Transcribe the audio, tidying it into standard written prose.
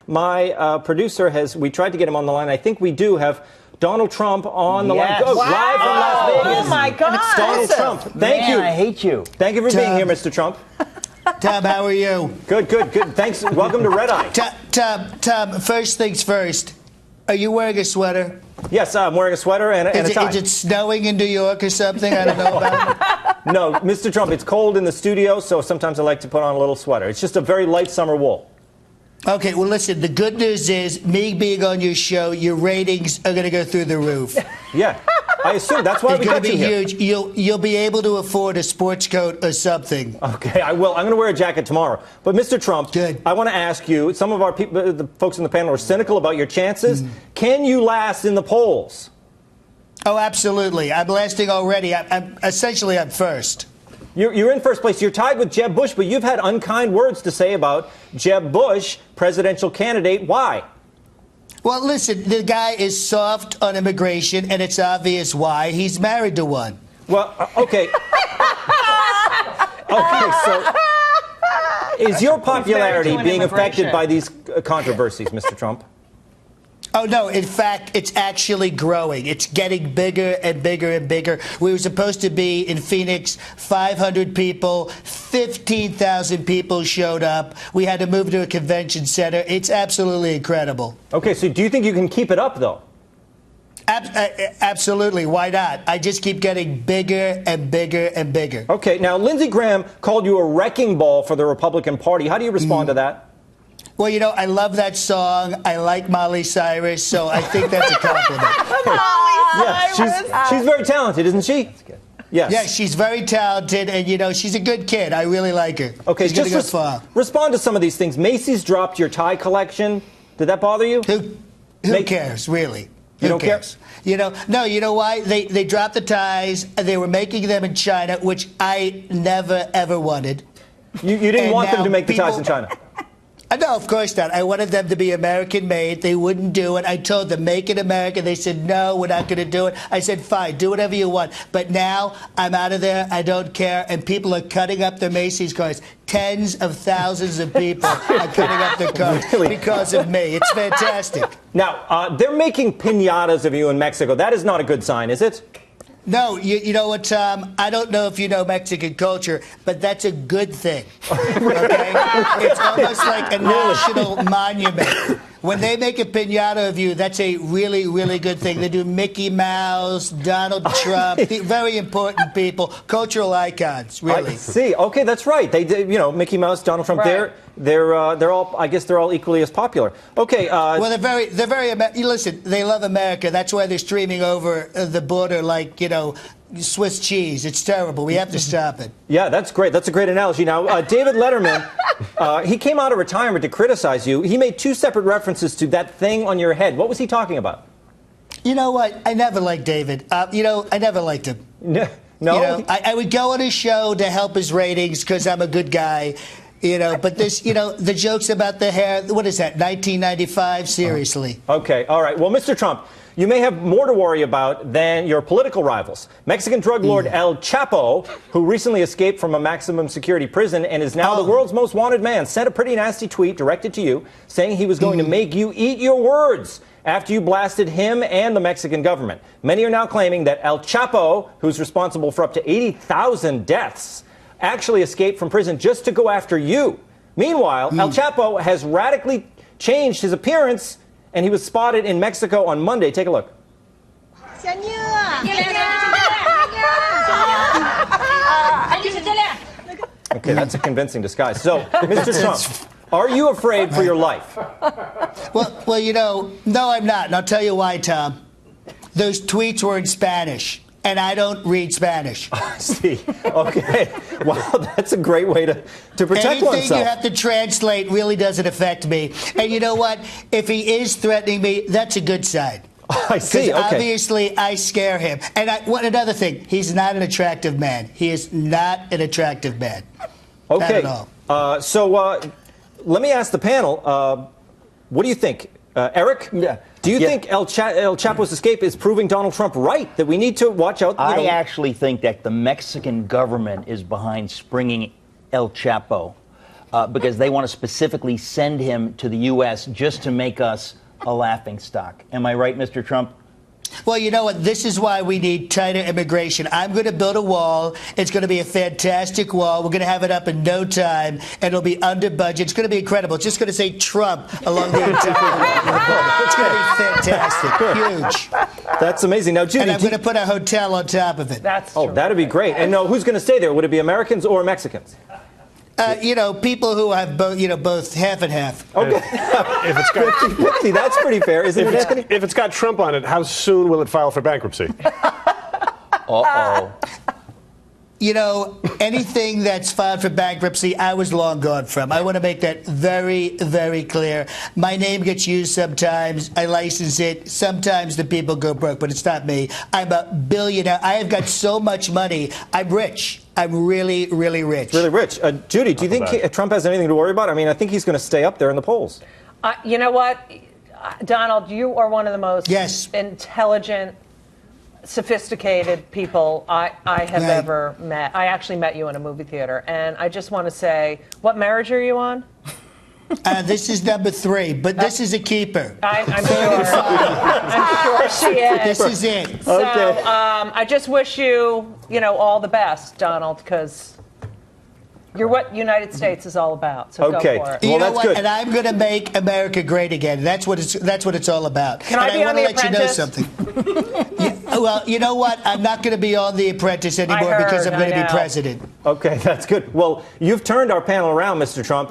My producer we tried to get him on the line. I think we do have Donald Trump on the line. Wow. Live from Las Vegas. Oh, my God. It's Donald Trump. Thank you. I hate you. Thank you for being here, Mr. Trump. Tom, how are you? Good. Thanks. Welcome to Red Eye. Tom, first things first. Are you wearing a sweater? Yes, I'm wearing a sweater and a tie. Is it snowing in New York or something? I don't know about it. No, Mr. Trump, it's cold in the studio, so sometimes I like to put on a little sweater. It's just a very light summer wool. Okay, well, listen, the good news is, me being on your show, your ratings are going to go through the roof. Yeah, I assume that's why we got you here. It's going to be huge. You'll be able to afford a sports coat or something. Okay, I will. I'm going to wear a jacket tomorrow. But, Mr. Trump, good. I want to ask you, some of our people, the folks in the panel are cynical about your chances. Can you last in the polls? Oh, absolutely. I'm lasting already. I'm first. You're in first place. You're tied with Jeb Bush, but you've had unkind words to say about Jeb Bush, presidential candidate. Why? Well, listen, the guy is soft on immigration, and it's obvious why. He's married to one. Well, okay. Okay, so is your popularity being affected by these controversies, Mr. Trump? Oh, no. In fact, it's actually growing. It's getting bigger and bigger and bigger. We were supposed to be in Phoenix, 500 people, 15,000 people showed up. We had to move to a convention center. It's absolutely incredible. Okay, so do you think you can keep it up, though? Absolutely. Why not? I just keep getting bigger and bigger and bigger. Okay, now, Lindsey Graham called you a wrecking ball for the Republican Party. How do you respond to that? Well, you know, I love that song. I like Miley Cyrus, so I think that's a compliment. Yeah, she's very talented, isn't she? That's good. Yes. Yeah, she's very talented, and, you know, she's a good kid. I really like her. Okay, she's just respond to some of these things. Macy's dropped your tie collection. Did that bother you? Who cares, really? You don't care? You know, no, you know why? They dropped the ties. They were making them in China, which I never, ever wanted. You didn't want them to make the ties in China? No, of course not. I wanted them to be American-made. They wouldn't do it. I told them, make it American. They said, no, we're not going to do it. I said, fine, do whatever you want. But now I'm out of there. I don't care. And people are cutting up their Macy's cars. Tens of thousands of people are cutting up their cars because of me. It's fantastic. Now, they're making piñatas of you in Mexico. That is not a good sign, is it? No, you know what, Tom? I don't know if you know Mexican culture, but that's a good thing. Okay? It's almost like a national monument. When they make a piñata of you, that's a really, really good thing. They do Mickey Mouse, Donald Trump, very important people, cultural icons, really. I see. Okay, that's right. They, you know, Mickey Mouse, Donald Trump. Right. They're all. I guess they're all equally as popular. Okay. Well, they're very. Listen, they love America. That's why they're streaming over the border like, you know, Swiss cheese. It's terrible. We have to stop it. Yeah, that's great. That's a great analogy. Now, David Letterman, he came out of retirement to criticize you. He made two separate references to that thing on your head. What was he talking about? You know what? I never liked David. You know, I never liked him. No. You know, I would go on his show to help his ratings because I'm a good guy. You know, but this, you know, the jokes about the hair, what is that, 1995? Seriously. Okay, all right. Well, Mr. Trump, you may have more to worry about than your political rivals. Mexican drug lord El Chapo, who recently escaped from a maximum security prison and is now the world's most wanted man, sent a pretty nasty tweet directed to you saying he was going to make you eat your words after you blasted him and the Mexican government. Many are now claiming that El Chapo, who's responsible for up to 80,000 deaths, actually escaped from prison just to go after you. Meanwhile, El Chapo has radically changed his appearance, and he was spotted in Mexico on Monday. Take a look. Okay, that's a convincing disguise. So, Mr. Trump, are you afraid for your life? Well, you know, no, I'm not. And I'll tell you why, Tom. Those tweets were in Spanish. And I don't read Spanish. I see. Okay. Well, that's a great way to protect oneself. Anything you have to translate really doesn't affect me. And you know what? If he is threatening me, that's a good sign. I see. Because obviously I scare him. And another thing, he's not an attractive man. He is not an attractive man. Okay. Not at all. So let me ask the panel, what do you think? Eric? Yeah. Do you think El Chapo's escape is proving Donald Trump right, that we need to watch out? I actually think that the Mexican government is behind springing El Chapo. because they want to specifically send him to the U.S. just to make us a laughing stock. Am I right, Mr. Trump? Well, you know what? This is why we need tighter immigration. I'm going to build a wall. It's going to be a fantastic wall. We're going to have it up in no time, and it'll be under budget. It's going to be incredible. It's just going to say Trump along the entire wall. It's going to be fantastic. Huge. That's amazing. Now, Judy, and I'm going to put a hotel on top of it. That'd be great. And no, who's going to stay there? Would it be Americans or Mexicans? People who have both half and half. Okay. If it's got 50-50, that's pretty fair, isn't it? If it's got Trump on it, how soon will it file for bankruptcy? Uh-oh. Anything that's filed for bankruptcy, I was long gone from. I want to make that very, very clear. My name gets used sometimes. I license it. Sometimes the people go broke, but it's not me. I'm a billionaire. I have got so much money. I'm rich. I'm really, really rich. Really rich. Judy, do you think Trump has anything to worry about? I mean, I think he's going to stay up there in the polls. You know what, Donald, you are one of the most intelligent, sophisticated people I have ever met. I actually met you in a movie theater, and I just want to say, what marriage are you on? This is number 3, but this is a keeper. I'm sure. I'm sure she is. This is it. So I just wish you, all the best, Donald, because you're what United States is all about. So go for it. Well, you know that's what? good. And I'm going to make America great again. That's what it's all about. Can I be on The Apprentice? I want to let you know something. Well, you know what? I'm not going to be on The Apprentice anymore because I'm going to be president. Okay, that's good. Well, you've turned our panel around, Mr. Trump.